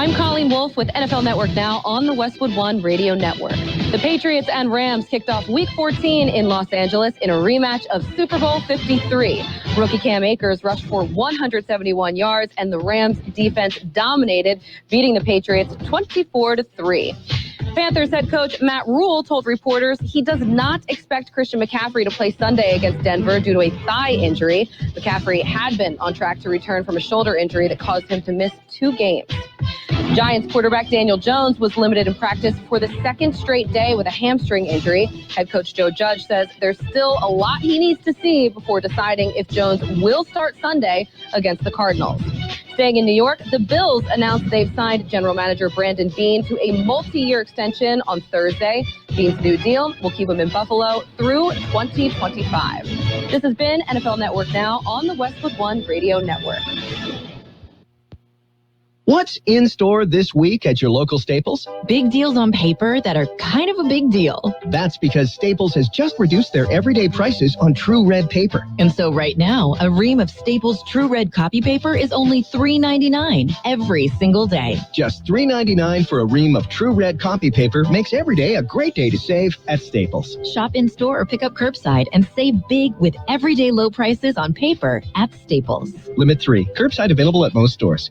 I'm Colleen Wolfe with NFL Network Now on the Westwood One Radio Network. The Patriots and Rams kicked off Week 14 in Los Angeles in a rematch of Super Bowl 53. Rookie Cam Akers rushed for 171 yards, and the Rams defense dominated, beating the Patriots 24-3. Panthers head coach Matt Rule told reporters he does not expect Christian McCaffrey to play Sunday against Denver due to a thigh injury. McCaffrey had been on track to return from a shoulder injury that caused him to miss 2 games. Giants quarterback Daniel Jones was limited in practice for the second straight day with a hamstring injury. Head coach Joe Judge says there's still a lot he needs to see before deciding if Jones will start Sunday against the Cardinals. Staying in New York, the Bills announced they've signed general manager Brandon Beane to a multi-year extension on Thursday. Beane's new deal will keep him in Buffalo through 2025. This has been NFL Network Now on the Westwood One Radio Network. What's in store this week at your local Staples? Big deals on paper that are kind of a big deal. That's because Staples has just reduced their everyday prices on True Red paper. And so right now, a ream of Staples True Red copy paper is only $3.99 every single day. Just $3.99 for a ream of True Red copy paper makes every day a great day to save at Staples. Shop in-store or pick up curbside and save big with everyday low prices on paper at Staples. Limit 3. Curbside available at most stores.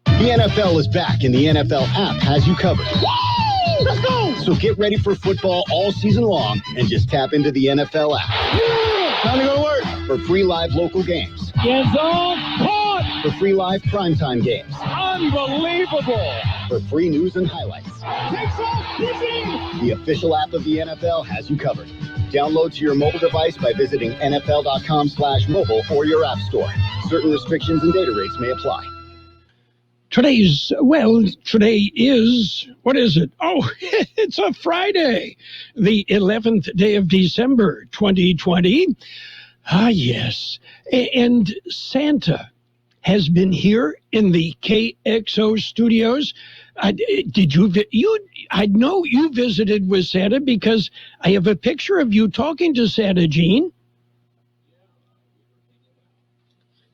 The NFL is back, and the NFL app has you covered. Woo! Let's go! So get ready for football all season long and just tap into the NFL app. Yeah! Time to go to work for free live local games. Get zone caught! For free live primetime games. Unbelievable! For free news and highlights. Takes off, the official app of the NFL has you covered. Download to your mobile device by visiting NFL.com/mobile or your app store. Certain restrictions and data rates may apply. Today is, what is it? Oh, it's a Friday, the 11th day of December, 2020. Ah, yes. And Santa has been here in the KXO studios. I know you visited with Santa because I have a picture of you talking to Santa, Gene.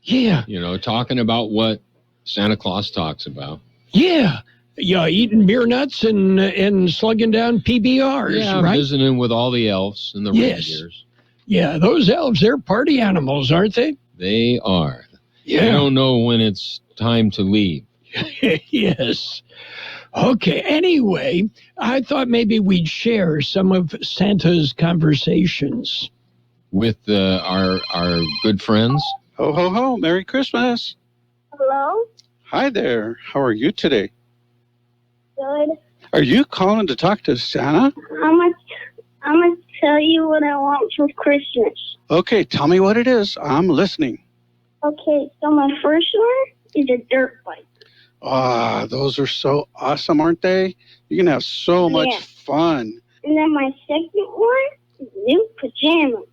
Yeah. You know, talking about what Santa Claus talks about. Yeah, eating beer nuts and slugging down PBRs, yeah, right? Visiting with all the elves and the reindeers. Yeah, those elves, they're party animals, aren't they? They are. Yeah. They don't know when it's time to leave. Yes. Okay, anyway, I thought maybe we'd share some of Santa's conversations. With our good friends. Ho, ho, ho, Merry Christmas. Hello? Hi there. How are you today? Good. Are you calling to talk to Santa? I'm gonna tell you what I want for Christmas. Okay, tell me what it is. I'm listening. Okay, so my first one is a dirt bike. Ah, those are so awesome, aren't they? You can have so much fun. And then my second one is new pajamas.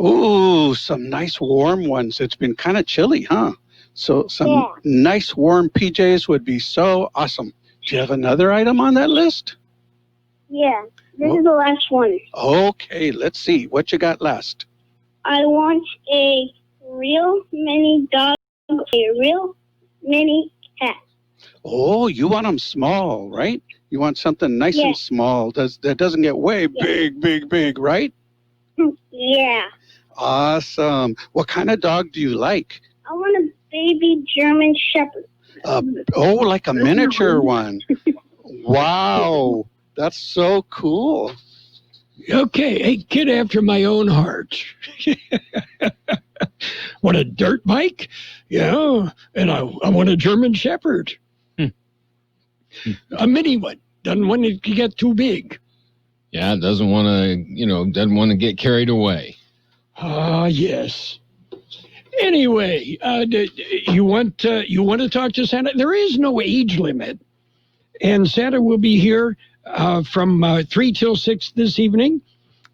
Ooh, some nice warm ones. It's been kind of chilly, huh? So some nice warm PJs would be so awesome. Do you have another item on that list? Yeah, this is the last one. Okay, let's see. What you got last? I want a real mini dog, a real mini cat. Oh, you want them small, right? You want something nice and small that doesn't get way big, right? Yeah. Awesome. What kind of dog do you like? I want a baby German Shepherd. Like a miniature one. Wow. That's so cool. Okay, a kid after my own heart. Want a dirt bike? Yeah, and I want a German Shepherd. A mini one. Doesn't want it to get too big. Yeah, doesn't want to get carried away. Ah, yes. Anyway, you want to talk to Santa? There is no age limit, and Santa will be here from 3 till 6 this evening.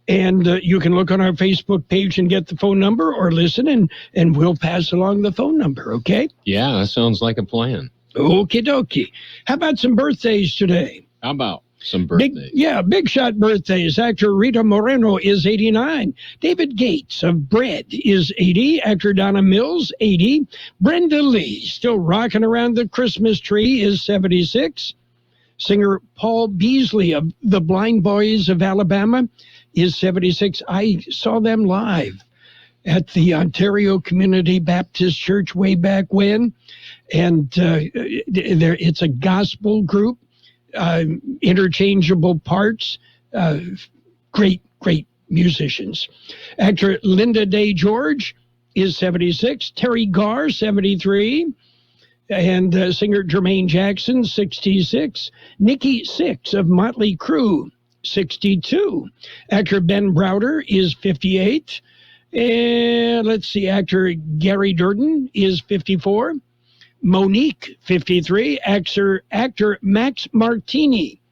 And you can look on our Facebook page and get the phone number, or listen, and we'll pass along the phone number. Okay? Yeah, that sounds like a plan. Okie dokie. How about some birthdays today? How about some birthdays. Big shot birthdays. Actor Rita Moreno is 89. David Gates of Bread is 80. Actor Donna Mills, 80. Brenda Lee, still rocking around the Christmas tree, is 76. Singer Paul Beasley of the Blind Boys of Alabama is 76. I saw them live at the Ontario Community Baptist Church way back when. And it's a gospel group. Interchangeable parts, great musicians. Actor Linda Day George is 76. Terry Garr, 73. And singer Jermaine Jackson, 66. Nikki Sixx of Motley Crue, 62. Actor Ben Browder is 58. And let's see, actor Gary Durden is 54. Monique, 53. Actor Max Martini,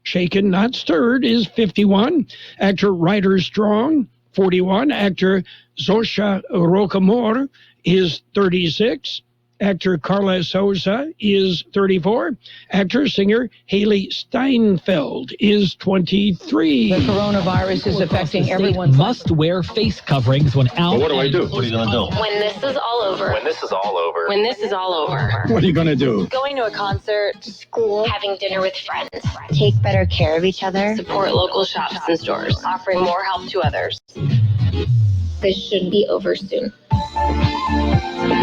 shaken not stirred, is 51. Actor Ryder Strong, 41. Actor Zosha Rocamore is 36. Actor Carla Souza is 34. Singer Haley Steinfeld is 23. The coronavirus is affecting everyone. Must wear face coverings when out. Well, what do I do? What are you going to do? When this is all over. When this is all over. When this is all over. What are you going to do? Going to a concert, School. having dinner with friends, Take better care of each other. support local shops and stores, offering more help to others. This should be over soon.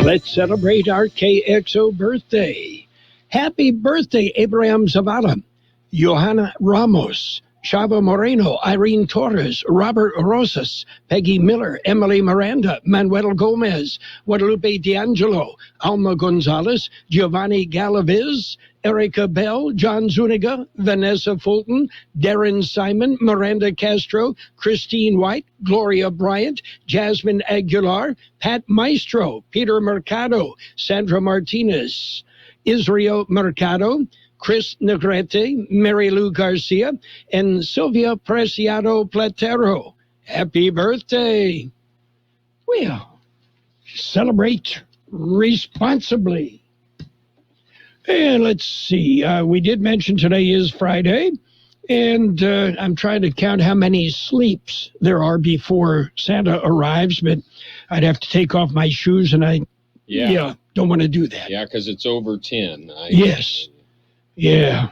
Let's celebrate our KXO birthday. Happy birthday, Abraham Zavala, Johanna Ramos, Shava Moreno, Irene Torres, Robert Rosas, Peggy Miller, Emily Miranda, Manuel Gomez, Guadalupe D'Angelo, Alma Gonzalez, Giovanni Galaviz, Erica Bell, John Zuniga, Vanessa Fulton, Darren Simon, Miranda Castro, Christine White, Gloria Bryant, Jasmine Aguilar, Pat Maestro, Peter Mercado, Sandra Martinez, Israel Mercado, Chris Negrete, Mary Lou Garcia, and Sylvia Preciado Platero. Happy birthday. Well, celebrate responsibly. And let's see, we did mention today is Friday, and I'm trying to count how many sleeps there are before Santa arrives, but I'd have to take off my shoes, and I don't want to do that. Yeah, because it's over 10. Yes. Yeah.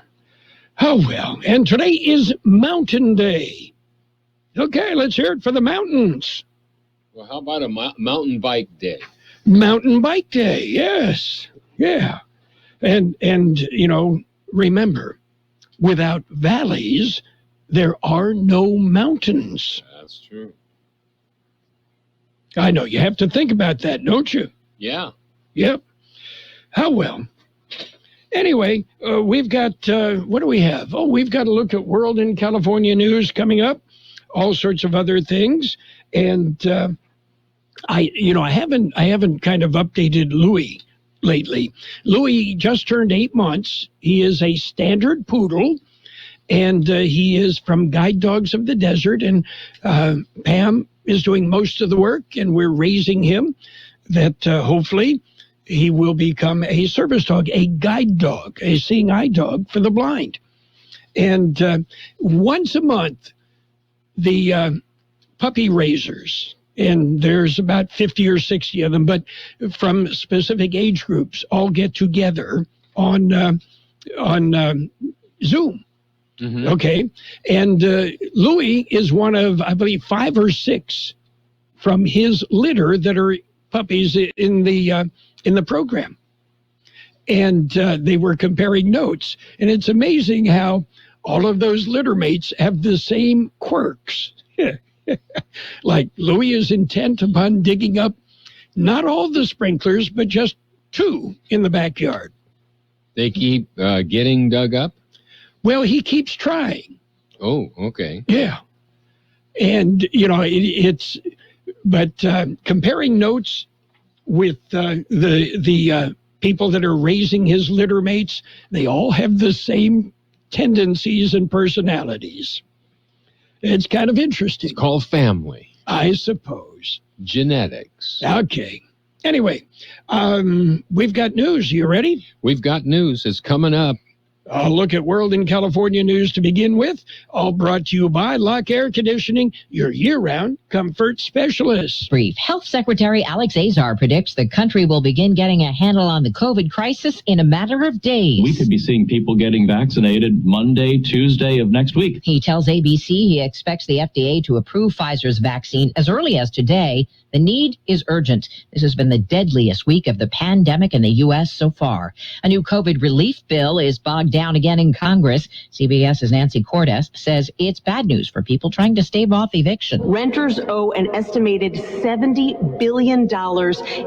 Oh, well. And today is Mountain Day. Okay, let's hear it for the mountains. Well, how about a mountain bike day? Mountain Bike Day, yes. Yeah. And you know, remember, without valleys, there are no mountains. That's true. I know, you have to think about that, don't you? Yeah. Yep. How well. Anyway, we've got, what do we have? Oh, we've got a look at World in California news coming up, all sorts of other things. And I haven't kind of updated Louis lately. Louis just turned 8 months. He is a standard poodle, and he is from Guide Dogs of the Desert. And Pam is doing most of the work, and we're raising him that hopefully he will become a service dog, a guide dog, a seeing eye dog for the blind. And once a month, the puppy raisers, and there's about 50 or 60 of them, but from specific age groups, all get together on Zoom. Mm-hmm. Okay. And Louis is one of, I believe, 5 or 6 from his litter that are puppies in the program. And they were comparing notes. And it's amazing how all of those litter mates have the same quirks. Like Louis is intent upon digging up not all the sprinklers, but just 2 in the backyard. They keep getting dug up? Well, he keeps trying. Oh, okay. Yeah. And, you know, but comparing notes with the people that are raising his litter mates, they all have the same tendencies and personalities. It's kind of interesting. It's called family. I suppose. Genetics. Okay. Anyway, we've got news. You ready? We've got news. It's coming up A look at World in California news to begin with, all brought to you by Lock Air Conditioning, your year-round comfort specialist. Brief. Health Secretary Alex Azar predicts the country will begin getting a handle on the COVID crisis in a matter of days. We could be seeing people getting vaccinated Monday, Tuesday of next week. He tells ABC he expects the FDA to approve Pfizer's vaccine as early as today. The need is urgent. This has been the deadliest week of the pandemic in the U.S. so far. A new COVID relief bill is bogged down again in Congress. CBS's Nancy Cordes says it's bad news for people trying to stave off eviction. Renters owe an estimated $70 billion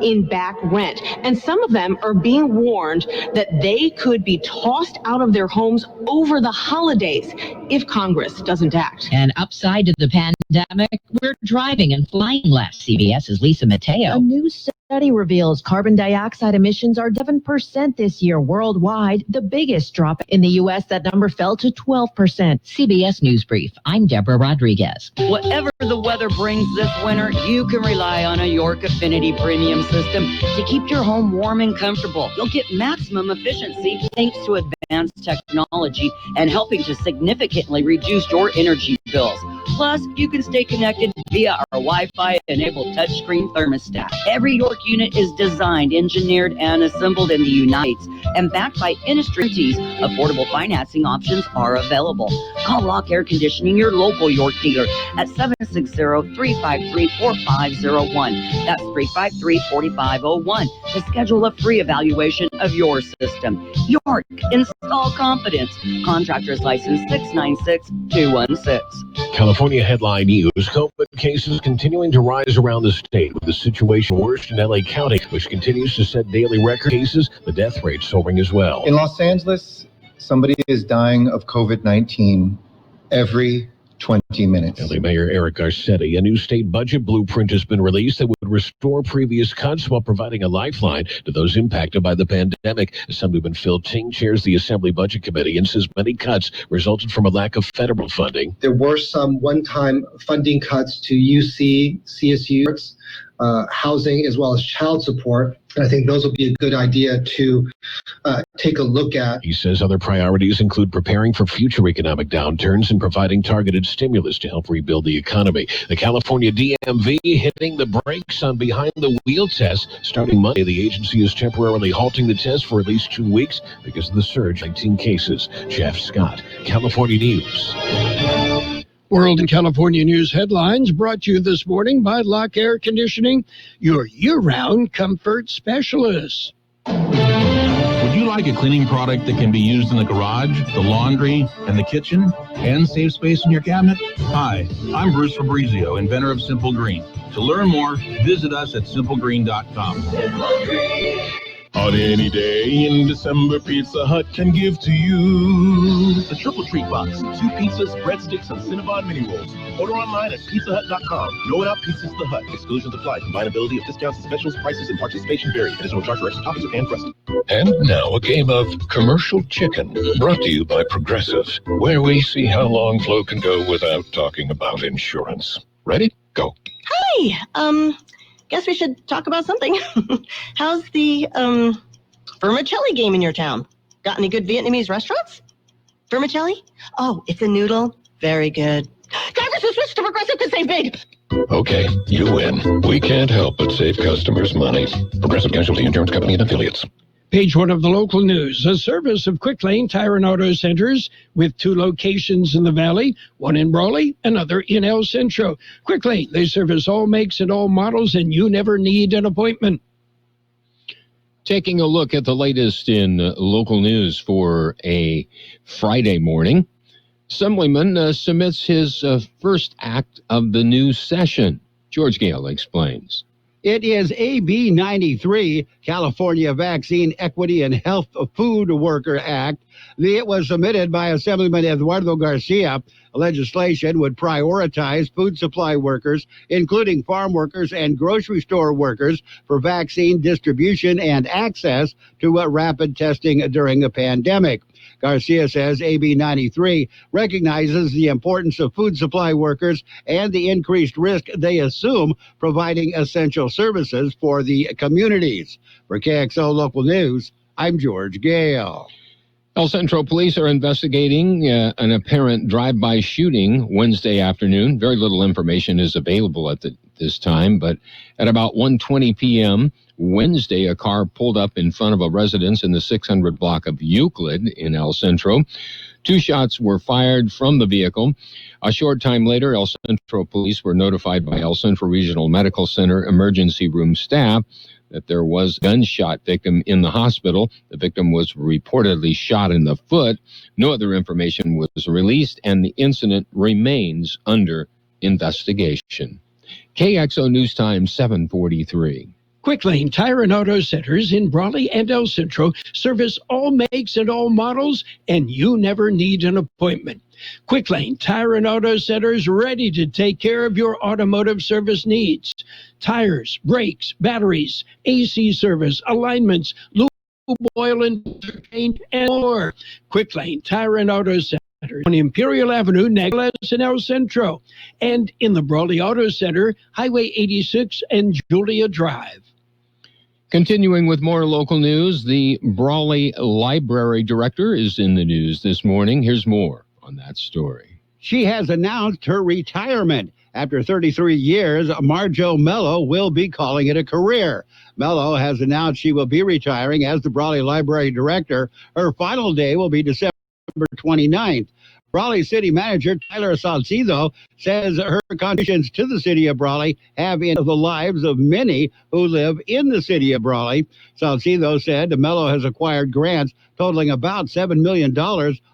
in back rent, and some of them are being warned that they could be tossed out of their homes over the holidays if Congress doesn't act. An upside to the pandemic, we're driving and flying less. CBS's Lisa Mateo. A new study reveals carbon dioxide emissions are 7% this year worldwide, the biggest drop in the U.S. That number fell to 12%. CBS News Brief. I'm Deborah Rodriguez. Whatever the weather brings this winter, you can rely on a York Affinity Premium system to keep your home warm and comfortable. You'll get maximum efficiency thanks to advanced technology and helping to significantly reduce your energy bills. Plus, you can stay connected via our Wi-Fi-enabled touchscreen thermostat. Every York unit is designed, engineered, and assembled in the United States and backed by industry guarantees. Affordable financing options are available. Call Lock Air Conditioning, your local York dealer, at 760-353-4501. That's 353-4501 to schedule a free evaluation of your system. York, install confidence. Contractor's license 696-216. California headline news. COVID cases continuing to rise around the state, with the situation worst in LA County, which continues to set daily record cases, the death rate soaring as well. In Los Angeles, somebody is dying of COVID-19 every 20 minutes. LA Mayor Eric Garcetti. A new state budget blueprint has been released that would restore previous cuts while providing a lifeline to those impacted by the pandemic. Assemblyman Phil Ting chairs the Assembly Budget Committee and says many cuts resulted from a lack of federal funding. There were some one-time funding cuts to UC, CSU, housing, as well as child support. And I think those will be a good idea to take a look at. He says other priorities include preparing for future economic downturns and providing targeted stimulus to help rebuild the economy. The California DMV hitting the brakes on behind-the-wheel tests. Starting Monday, the agency is temporarily halting the test for at least 2 weeks because of the surge in 19 cases. Jeff Scott, California News. World in California news headlines brought to you this morning by Lock Air Conditioning, your year-round comfort specialist. Would you like a cleaning product that can be used in the garage, the laundry, and the kitchen, and save space in your cabinet? Hi, I'm Bruce Fabrizio, inventor of Simple Green. To learn more, visit us at simplegreen.com. Simple Green. On any day in December, Pizza Hut can give to you the Triple Treat Box, 2 pizzas, breadsticks, and Cinnabon mini rolls. Order online at pizzahut.com. No Without Pizza's The Hut. Exclusions apply. Combinability of discounts and specials, prices, and participation vary. Additional charge for extra toppings or hand crust. And now a game of Commercial Chicken, brought to you by Progressive, where we see how long Flo can go without talking about insurance. Ready? Go. Hi. Guess we should talk about something. How's the vermicelli game in your town? Got any good Vietnamese restaurants? Vermicelli? Oh, it's a noodle. Very good. Drivers who switch to Progressive could save big. Okay, you win. We can't help but save customers money. Progressive Casualty Insurance Company and Affiliates. Page 1 of the local news. A service of Quick Lane Tire and Auto Centers with 2 locations in the Valley, one in Brawley, another in El Centro. Quick Lane, they service all makes and all models, and you never need an appointment. Taking a look at the latest in local news for a Friday morning, Assemblyman submits his first act of the new session. George Gale explains. It is AB 93, California Vaccine Equity and Health Food Worker Act. It was submitted by Assemblyman Eduardo Garcia. Legislation would prioritize food supply workers, including farm workers and grocery store workers, for vaccine distribution and access to rapid testing during a pandemic. Garcia says AB 93 recognizes the importance of food supply workers and the increased risk they assume providing essential services for the communities. For KXO Local News, I'm George Gale. El Centro police are investigating an apparent drive-by shooting Wednesday afternoon. Very little information is available at this time, but at about 1:20 p.m. Wednesday, a car pulled up in front of a residence in the 600 block of Euclid in El Centro. 2 shots were fired from the vehicle. A short time later, El Centro police were notified by El Centro Regional Medical Center emergency room staff that there was a gunshot victim in the hospital. The victim was reportedly shot in the foot. No other information was released, and the incident remains under investigation. KXO News Time 743. Quick Lane Tire and Auto Centers in Brawley and El Centro service all makes and all models, and you never need an appointment. Quick Lane Tire and Auto Centers ready to take care of your automotive service needs. Tires, brakes, batteries, AC service, alignments, lube, oil, and paint, and more. Quick Lane Tire and Auto Centers on Imperial Avenue, Naglas, and El Centro, and in the Brawley Auto Center, Highway 86 and Julia Drive. Continuing with more local news, the Brawley Library Director is in the news this morning. Here's more on that story. She has announced her retirement. After 33 years, Marjo Mello will be calling it a career. Mello has announced she will be retiring as the Brawley Library Director. Her final day will be December 29th. Brawley City Manager Tyler Salcido says her contributions to the city of Brawley have in the lives of many who live in the city of Brawley. Salcido said Mello has acquired grants totaling about $7 million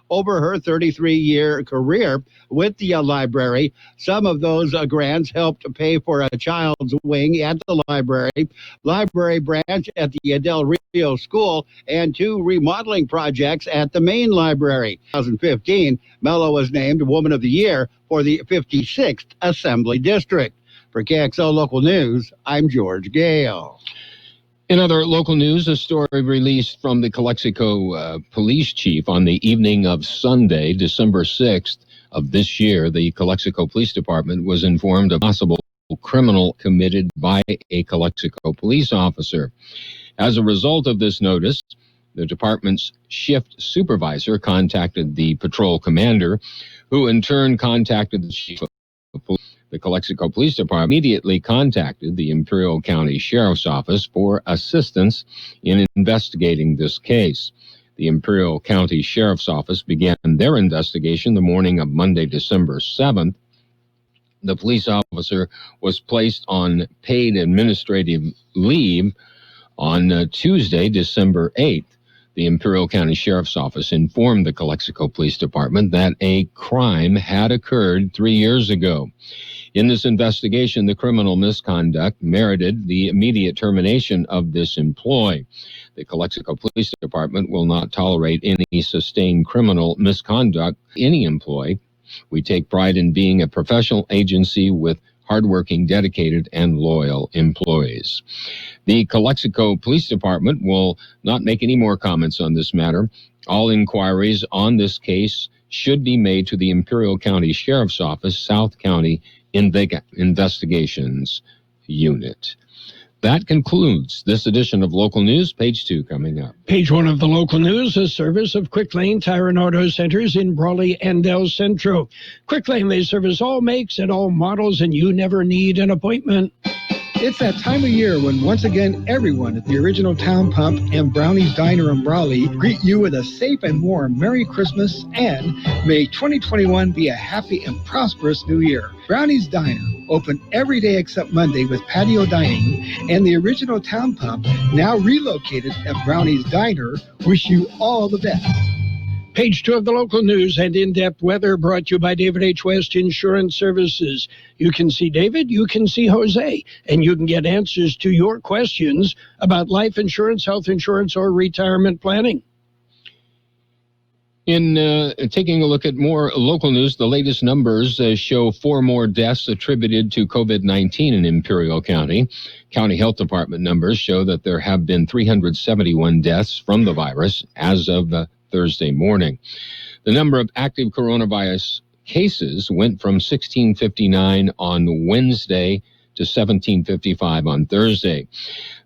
over her 33-year career with the library. Some of those grants helped pay for a child's wing at the library branch at the Del Rio School, and 2 remodeling projects at the main library. In 2015, Mello was named Woman of the Year for the 56th Assembly District. For KXO Local News, I'm George Gale. In other local news, a story released from the Kxo police chief on the evening of Sunday, December 6th of this year. The Kxo Police Department was informed of possible criminal committed by a Kxo police officer. As a result of this notice, the department's shift supervisor contacted the patrol commander, who in turn contacted the chief of police. The Kxo Police Department immediately contacted the Imperial County Sheriff's Office for assistance in investigating this case. The Imperial County Sheriff's Office began their investigation the morning of Monday, December 7th. The police officer was placed on paid administrative leave on Tuesday, December 8th. The Imperial County Sheriff's Office informed the Kxo Police Department that a crime had occurred 3 years ago. In this investigation, the criminal misconduct merited the immediate termination of this employee. The Kxo Police Department will not tolerate any sustained criminal misconduct in any employee. We take pride in being a professional agency with hardworking, dedicated, and loyal employees. The Kxo Police Department will not make any more comments on this matter. All inquiries on this case should be made to the Imperial County Sheriff's Office, South County Investigations Unit. That concludes this edition of Local News. Page 2 coming up. Page 1 of the local news, a service of Quick Lane Tire and Auto Centers in Brawley and El Centro. Quick Lane, they service all makes and all models, and you never need an appointment. It's that time of year when once again everyone at the original Town Pump and Brownie's Diner in Brawley greet you with a safe and warm Merry Christmas, and may 2021 be a happy and prosperous new year. Brownie's Diner, open every day except Monday with patio dining, and the original Town Pump, now relocated at Brownie's Diner, wish you all the best. Page 2 of the local news and in-depth weather brought to you by David H. West Insurance Services. You can see David, you can see Jose, and you can get answers to your questions about life insurance, health insurance, or retirement planning. In taking a look at more local news, the latest numbers show 4 more deaths attributed to COVID-19 in Imperial County. County Health Department numbers show that there have been 371 deaths from the virus as of Thursday morning. The number of active coronavirus cases went from 1,659 on Wednesday to 1,755 on Thursday.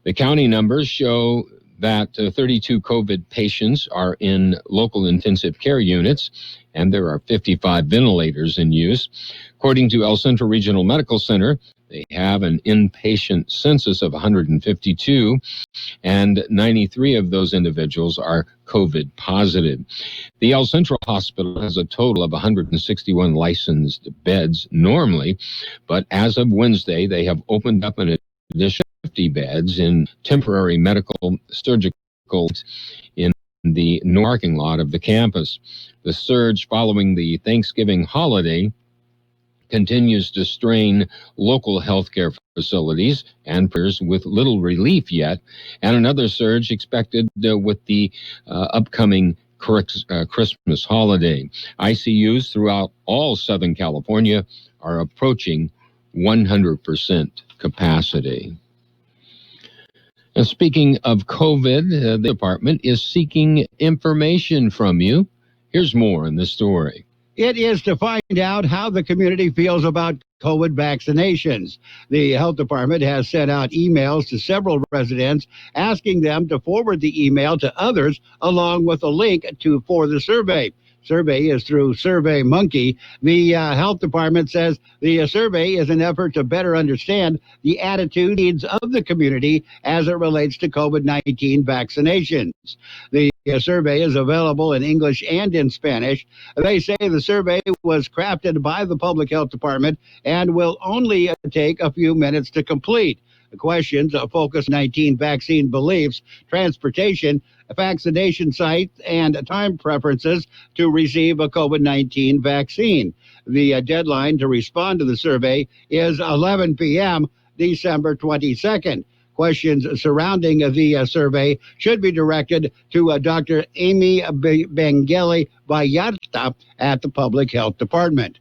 The county numbers show that 32 COVID patients are in local intensive care units, and there are 55 ventilators in use. According to El Centro Regional Medical Center, they have an inpatient census of 152, and 93 of those individuals are COVID positive. The El Centro Hospital has a total of 161 licensed beds normally, but as of Wednesday, they have opened up an additional 50 beds in temporary medical surgical in the parking lot of the campus. The surge following the Thanksgiving holiday continues to strain local healthcare facilities and with little relief yet, and another surge expected with the upcoming Christmas holiday. ICUs throughout all Southern California are approaching 100% capacity. And speaking of COVID, the department is seeking information from you. Here's more in the story. It is to find out how the community feels about COVID vaccinations. The health department has sent out emails to several residents asking them to forward the email to others along with a link for the survey. Survey is through SurveyMonkey. The health department says the survey is an effort to better understand the attitudes of the community as it relates to COVID-19 vaccinations. The survey is available in English and in Spanish. They say the survey was crafted by the public health department and will only take a few minutes to complete. The questions focus on 19 vaccine beliefs, transportation, vaccination sites, and time preferences to receive a COVID-19 vaccine. The deadline to respond to the survey is 11 p.m., December 22nd. Questions surrounding the survey should be directed to Dr. Amy Bengeli Vallarta at the Public Health Department.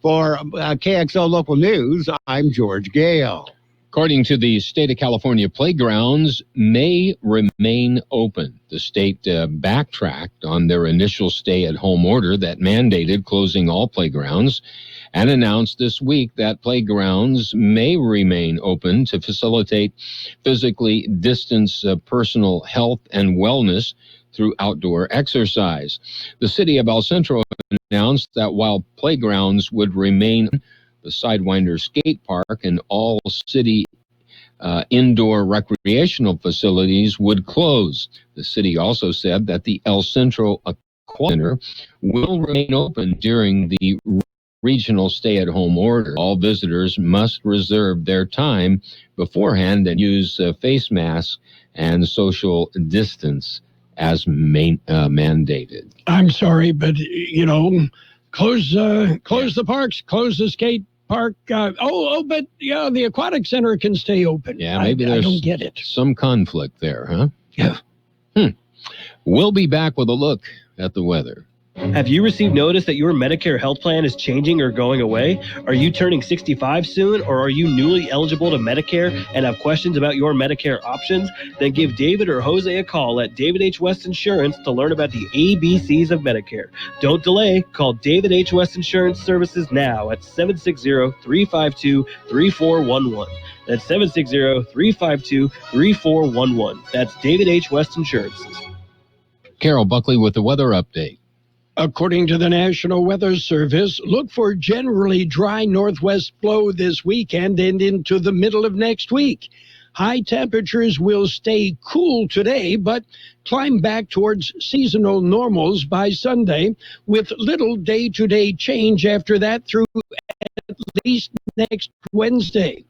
For KXO Local News, I'm George Gale. According to the state of California, playgrounds may remain open. The state backtracked on their initial stay-at-home order that mandated closing all playgrounds and announced this week that playgrounds may remain open to facilitate physically distanced personal health and wellness through outdoor exercise. The city of El Centro announced that while playgrounds would remain, the Sidewinder Skate Park and all city indoor recreational facilities would close. The city also said that the El Centro Aquatic Center will remain open during the regional stay-at-home order. All visitors must reserve their time beforehand and use face masks and social distance as mandated. I'm sorry, but, close the parks, close the skate park. But the aquatic center can stay open. Yeah, maybe I don't get it. Some conflict there, huh? Yeah. We'll be back with a look at the weather. Have you received notice that your Medicare health plan is changing or going away? Are you turning 65 soon, or are you newly eligible to Medicare and have questions about your Medicare options? Then give David or Jose a call at David H. West Insurance to learn about the ABCs of Medicare. Don't delay. Call David H. West Insurance Services now at 760-352-3411. That's 760-352-3411. That's David H. West Insurances. Carol Buckley with the weather update. According to the National Weather Service, look for generally dry northwest flow this weekend and into the middle of next week. High temperatures will stay cool today, but climb back towards seasonal normals by Sunday, with little day-to-day change after that through at least next Wednesday.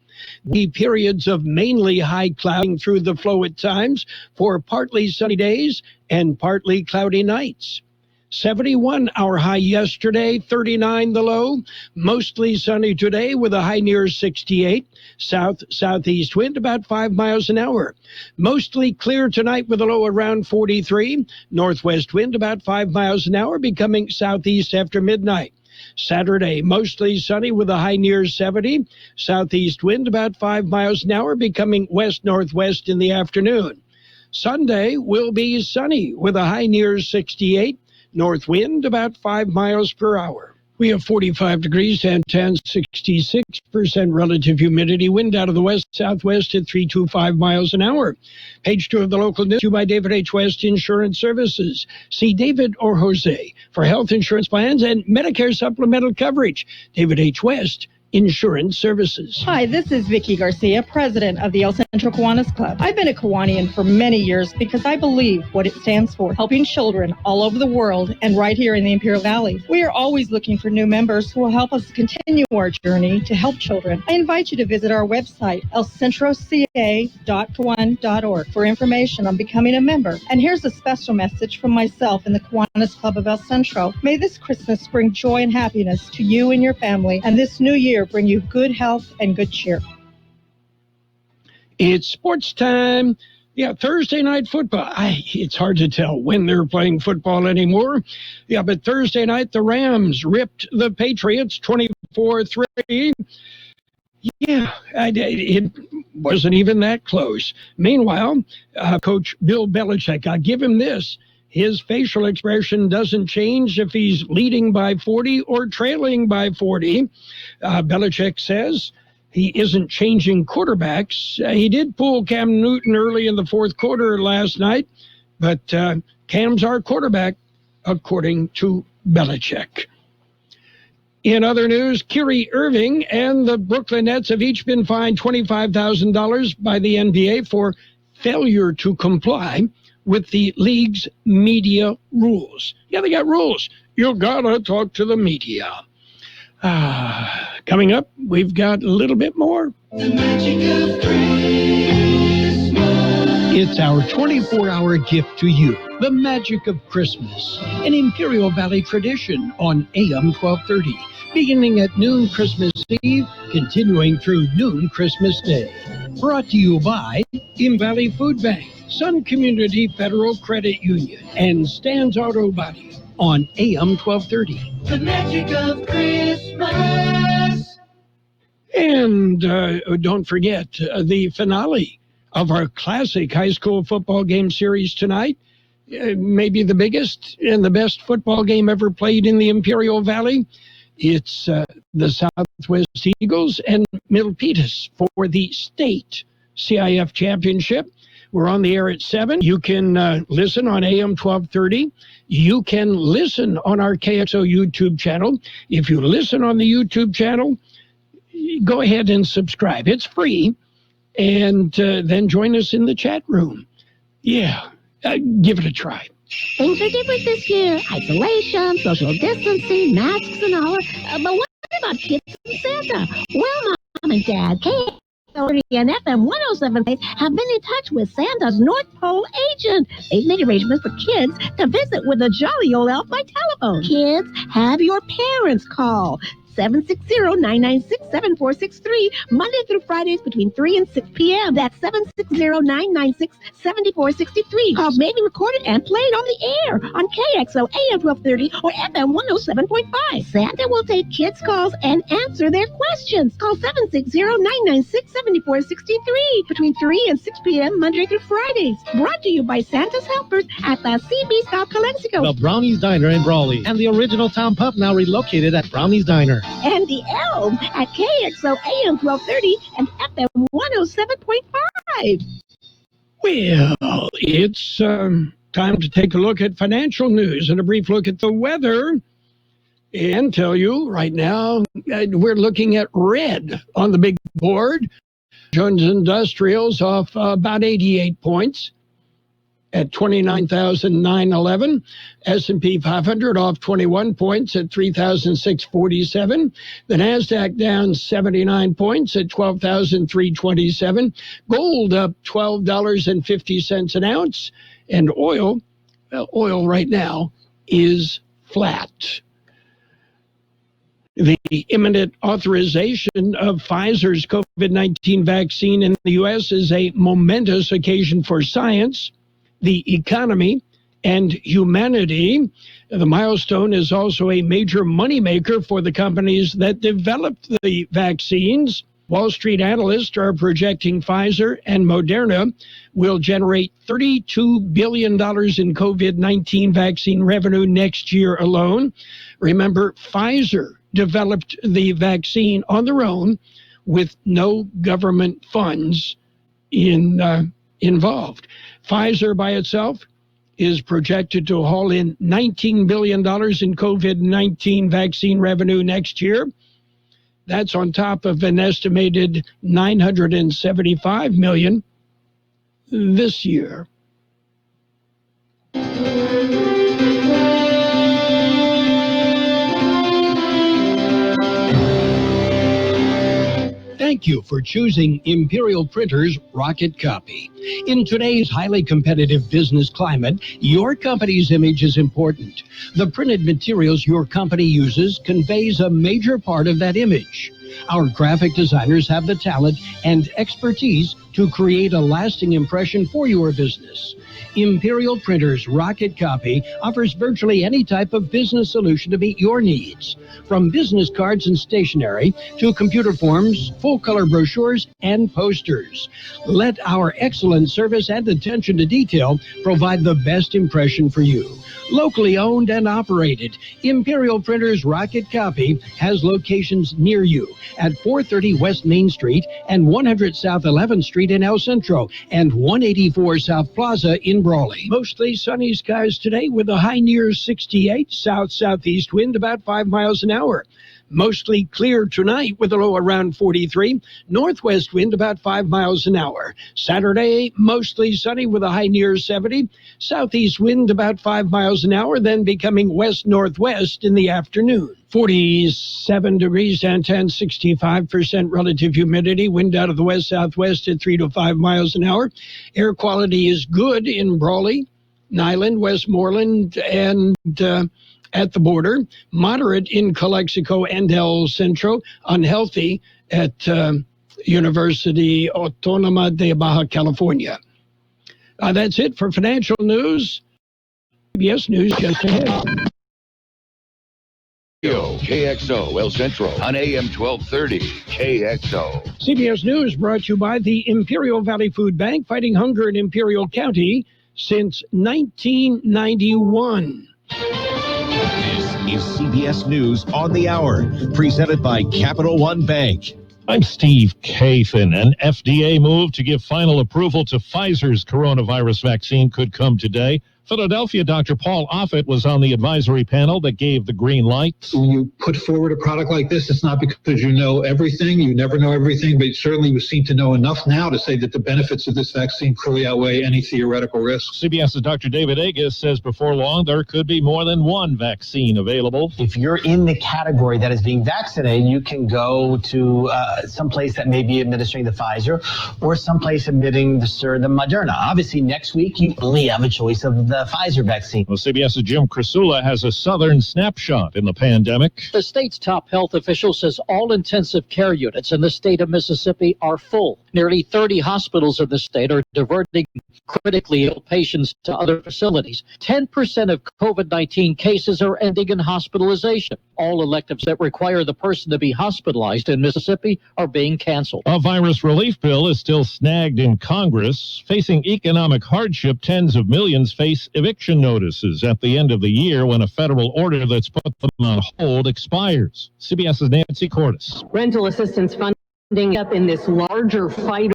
The periods of mainly high clouding through the flow at times for partly sunny days and partly cloudy nights. 71 our high yesterday, 39 the low. Mostly sunny today with a high near 68. South-southeast wind about 5 miles an hour. Mostly clear tonight with a low around 43. Northwest wind about 5 miles an hour, becoming southeast after midnight. Saturday, mostly sunny with a high near 70. Southeast wind about 5 miles an hour, becoming west-northwest in the afternoon. Sunday will be sunny with a high near 68. North wind about 5 miles per hour. We have 45 degrees, 66% relative humidity, wind out of the west-southwest at 325 miles an hour. Page 2 of the local news by David H. West Insurance Services. See David or Jose for health insurance plans and Medicare supplemental coverage. David H. West Insurance Services. Hi, this is Vicki Garcia, president of the El Centro Kiwanis Club. I've been a Kiwanian for many years because I believe what it stands for, helping children all over the world and right here in the Imperial Valley. We are always looking for new members who will help us continue our journey to help children. I invite you to visit our website, elcentroca.kiwan.org, for information on becoming a member. And here's a special message from myself and the Kiwanis Club of El Centro. May this Christmas bring joy and happiness to you and your family, and this new year bring you good health and good cheer. It's sports time. Yeah, Thursday night football. It's hard to tell when they're playing football anymore. Yeah, but Thursday night, the Rams ripped the Patriots 24-3. Yeah, it wasn't even that close. Meanwhile, Coach Bill Belichick, I'll give him this. His facial expression doesn't change if he's leading by 40 or trailing by 40. Belichick says he isn't changing quarterbacks. He did pull Cam Newton early in the fourth quarter last night, but Cam's our quarterback, according to Belichick. In other news, Kyrie Irving and the Brooklyn Nets have each been fined $25,000 by the NBA for failure to comply with the league's media rules. Yeah, they got rules. You gotta talk to the media. Coming up, we've got a little bit more. The magic of Christmas. It's our 24-hour gift to you. The magic of Christmas. An Imperial Valley tradition on AM 1230. Beginning at noon Christmas Eve, continuing through noon Christmas Day. Brought to you by Valley Food Bank, Sun Community Federal Credit Union, and Stan's Auto Body on AM 1230. The magic of Christmas. And don't forget the finale of our classic high school football game series tonight. Maybe the biggest and the best football game ever played in the Imperial Valley. It's the Southwest Eagles and Milpitas for the state CIF championship. We're on the air at 7. You can listen on AM 1230. You can listen on our KXO YouTube channel. If you listen on the YouTube channel, go ahead and subscribe. It's free. And then join us in the chat room. Yeah, give it a try. Things are different this year. Isolation, social distancing, masks and all. But what about kids and Santa? Well, Mom and Dad, KXO and FM 107 have been in touch with Santa's North Pole agent. They've made arrangements for kids to visit with a jolly old elf by telephone. Kids, have your parents call 760-996-7463, Monday through Fridays between 3 and 6 p.m. That's 760-996-7463. Calls may be recorded and played on the air on KXO AM 1230 or FM 107.5. Santa will take kids' calls and answer their questions. Call 760-996-7463 between 3 and 6 p.m. Monday through Fridays. Brought to you by Santa's Helpers at the CB South Calexico. The Brownies Diner in Brawley and the original town pub now relocated at Brownies Diner. And the Elm at KXO AM 1230 and FM 107.5. Well, it's time to take a look at financial news and a brief look at the weather. And tell you right now, we're looking at red on the big board. Jones Industrial's off about 88 points at 29,911. S&P 500 off 21 points at 3,647. The NASDAQ down 79 points at 12,327. Gold up $12.50 an ounce. And oil right now is flat. The imminent authorization of Pfizer's COVID-19 vaccine in the U.S. is a momentous occasion for science, the economy, and humanity. The milestone is also a major moneymaker for the companies that developed the vaccines. Wall Street analysts are projecting Pfizer and Moderna will generate $32 billion in COVID-19 vaccine revenue next year alone. Remember, Pfizer developed the vaccine on their own with no government funds involved. Pfizer by itself is projected to haul in $19 billion in COVID-19 vaccine revenue next year. That's on top of an estimated $975 million this year. Thank you for choosing Imperial Printers Rocket Copy. In today's highly competitive business climate, your company's image is important. The printed materials your company uses conveys a major part of that image. Our graphic designers have the talent and expertise to create a lasting impression for your business. Imperial Printers Rocket Copy offers virtually any type of business solution to meet your needs, from business cards and stationery to computer forms, full-color brochures, and posters. Let our excellent service and attention to detail provide the best impression for you. Locally owned and operated, Imperial Printers Rocket Copy has locations near you at 430 West Main Street and 100 South 11th Street in El Centro and 184 South Plaza in Brawley. Mostly sunny skies today with a high near 68, south-southeast wind about 5 miles an hour. Mostly clear tonight with a low around 43. Northwest wind about 5 miles an hour. Saturday, mostly sunny with a high near 70. Southeast wind about 5 miles an hour, then becoming west-northwest in the afternoon. 47 degrees downtown, 65% relative humidity. Wind out of the west-southwest at 3 to 5 miles an hour. Air quality is good in Brawley, Nyland, Westmoreland, and at the border, moderate in Calexico and El Centro, unhealthy at University Autónoma de Baja California. That's it for financial news. CBS News just ahead. KXO El Centro on AM 1230 KXO. CBS News brought to you by the Imperial Valley Food Bank, fighting hunger in Imperial County since 1991. Is CBS News on the Hour, presented by Capital One Bank. I'm Steve Kathan. An FDA move to give final approval to Pfizer's coronavirus vaccine could come today. Philadelphia Dr. Paul Offit was on the advisory panel that gave the green light. When you put forward a product like this, it's not because you know everything. You never know everything, but certainly we seem to know enough now to say that the benefits of this vaccine clearly outweigh any theoretical risks. CBS's Dr. David Agus says before long there could be more than one vaccine available. If you're in the category that is being vaccinated, you can go to some place that may be administering the Pfizer or someplace admitting the Moderna. Obviously, next week you only have a choice of the Pfizer vaccine. Well, CBS's Jim Krasula has a southern snapshot in the pandemic. The state's top health official says all intensive care units in the state of Mississippi are full. Nearly 30 hospitals in the state are diverting critically ill patients to other facilities. 10% of COVID-19 cases are ending in hospitalization. All electives that require the person to be hospitalized in Mississippi are being canceled. A virus relief bill is still snagged in Congress. Facing economic hardship, tens of millions face eviction notices at the end of the year when a federal order that's put them on hold expires. CBS's Nancy Cordes. Rental assistance funding up in this larger fight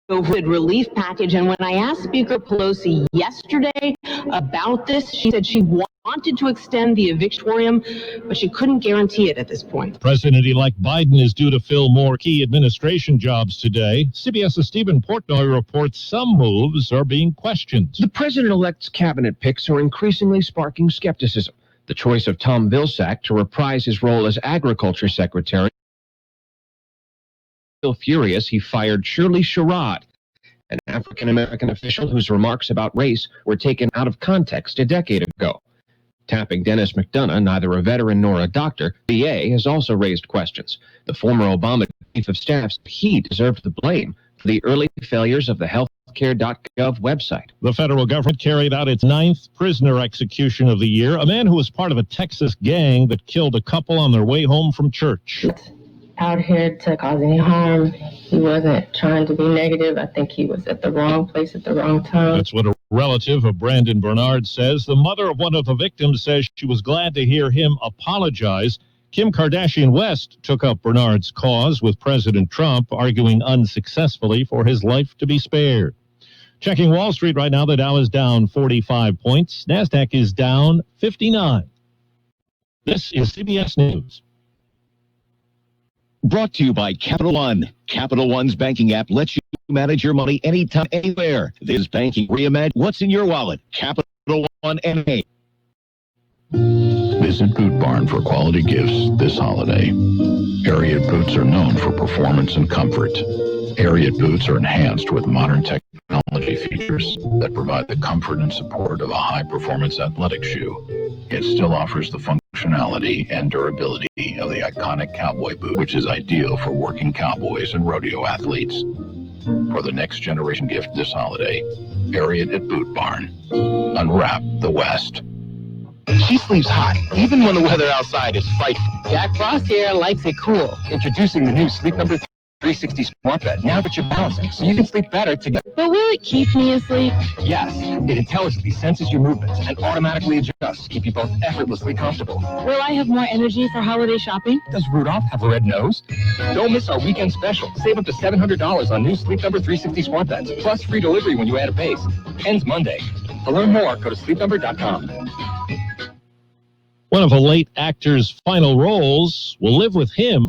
over the relief package. And when I asked Speaker Pelosi yesterday about this, she said she wanted to extend the evictorium, but she couldn't guarantee it at this point. President-elect Biden is due to fill more key administration jobs today. CBS's Stephen Portnoy reports some moves are being questioned. The president-elect's cabinet picks are increasingly sparking skepticism. The choice of Tom Vilsack to reprise his role as agriculture secretary. Still furious, he fired Shirley Sherrod, an African-American official whose remarks about race were taken out of context a decade ago. Tapping Dennis McDonough, neither a veteran nor a doctor, VA has also raised questions. The former Obama chief of staff said he deserved the blame for the early failures of the healthcare.gov website. The federal government carried out its 9th prisoner execution of the year, a man who was part of a Texas gang that killed a couple on their way home from church. out here to cause any harm. He wasn't trying to be negative. I think he was at the wrong place at the wrong time. That's what a relative of Brandon Bernard says. The mother of one of the victims says she was glad to hear him apologize. Kim Kardashian West took up Bernard's cause with President Trump, arguing unsuccessfully for his life to be spared. Checking Wall Street right now, the Dow is down 45 points. NASDAQ is down 59. This is CBS News. Brought to you by Capital One. Capital One's banking app lets you manage your money anytime, anywhere. This banking reimagined. What's in your wallet? Capital One NA. Visit Boot Barn for quality gifts this holiday. Ariat boots are known for performance and comfort. Ariat boots are enhanced with modern technology features that provide the comfort and support of a high-performance athletic shoe. It still offers the functionality and durability of the iconic cowboy boot, which is ideal for working cowboys and rodeo athletes. For the next generation gift this holiday, Ariat at Boot Barn. Unwrap the West. She sleeps hot, even when the weather outside is frightful. Jack Frost here likes it cool. Introducing the new Sleep Number 360 Smart Bed. Now that you're balancing, so you can sleep better together. But will it keep me asleep? Yes, it intelligently senses your movements and automatically adjusts to keep you both effortlessly comfortable. Will I have more energy for holiday shopping? Does Rudolph have a red nose? Don't miss our weekend special. Save up to $700 on new Sleep Number 360 Smart Beds, plus free delivery when you add a base. Ends Monday. To learn more, go to sleepnumber.com. One of the late actor's final roles will live with him.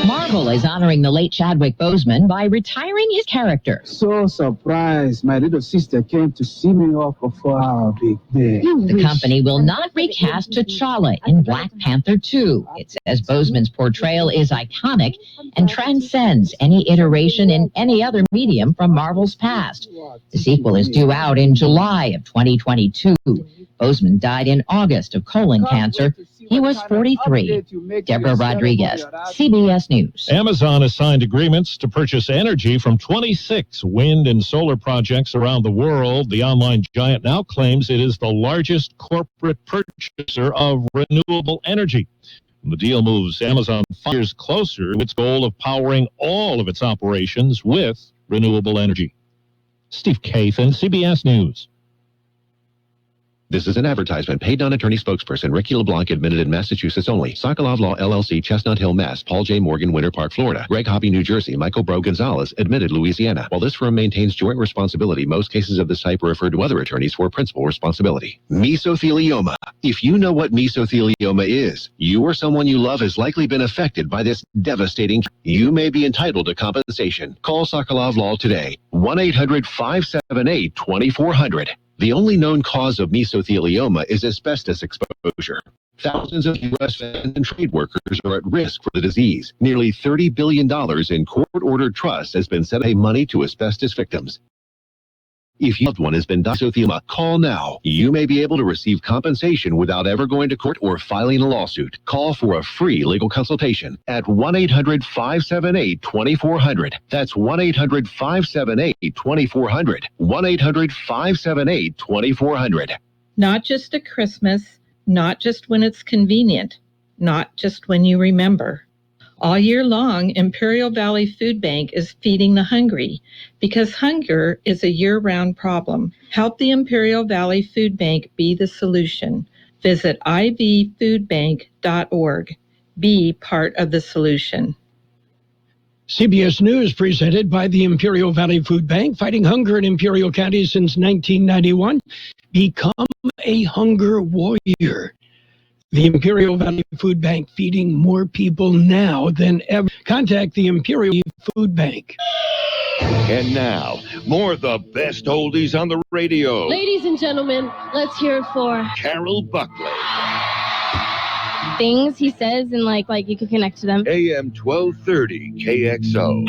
Marvel is honoring the late Chadwick Boseman by retiring his character. So surprised. My little sister came to see me off for our big day. The company will not recast T'Challa in Black Panther 2. It says Boseman's portrayal is iconic and transcends any iteration in any other medium from Marvel's past. The sequel is due out in July of 2022. Boseman died in August of colon cancer. He was 43. Deborah Rodriguez, CBS News. Amazon has signed agreements to purchase energy from 26 wind and solar projects around the world. The online giant now claims it is the largest corporate purchaser of renewable energy. The deal moves Amazon 5 years closer to its goal of powering all of its operations with renewable energy. Steve Kathan, CBS News. This is an advertisement. Paid non-attorney spokesperson Ricky LeBlanc, admitted in Massachusetts only. Sokolov Law, LLC, Chestnut Hill, Mass. Paul J. Morgan, Winter Park, Florida. Greg Hobby, New Jersey. Michael Bro Gonzalez, admitted Louisiana. While this firm maintains joint responsibility, most cases of this type are referred to other attorneys for principal responsibility. Mesothelioma. If you know what mesothelioma is, you or someone you love has likely been affected by this devastating. You may be entitled to compensation. Call Sokolov Law today. 1-800-578-2400. The only known cause of mesothelioma is asbestos exposure. Thousands of U.S. feds and trade workers are at risk for the disease. Nearly $30 billion in court-ordered trusts has been set to pay money to asbestos victims. If your loved one has been diagnosed with mesothelioma, call now. You may be able to receive compensation without ever going to court or filing a lawsuit. Call for a free legal consultation at 1-800-578-2400. That's 1-800-578-2400. 1-800-578-2400. Not just at Christmas, not just when it's convenient, not just when you remember. All year long, Imperial Valley Food Bank is feeding the hungry because hunger is a year-round problem. Help the Imperial Valley Food Bank be the solution. Visit ivfoodbank.org. Be part of the solution. CBS News presented by the Imperial Valley Food Bank, fighting hunger in Imperial County since 1991. Become a hunger warrior. The Imperial Valley Food Bank feeding more people now than ever. Contact the Imperial Food Bank. And now, more of the best oldies on the radio. Ladies and gentlemen, let's hear it for Carol Buckley. Things he says and like you can connect to them. AM 1230 KXO.